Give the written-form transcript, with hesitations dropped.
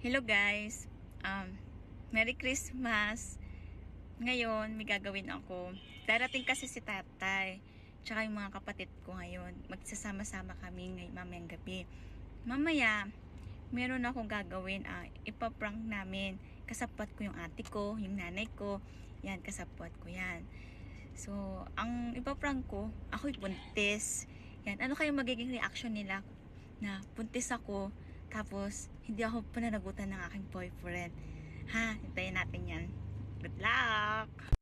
Hello guys, Merry Christmas. Ngayon may gagawin ako. Darating kasi si tatay tsaka yung mga kapatid ko ngayon. Magsasama-sama kami mamayang gabi. Mamaya meron akong gagawin. Ipaprank namin. Kasapwat ko yung ate ko, yung nanay ko. Yan, kasapwat ko yan. So ang ipaprank ko, ako'y buntis. Yan, ano kayong magiging reaction nila na buntis ako tapos hindi ako pananagutan ng aking boyfriend? Ha, hintayin natin yan. Good luck!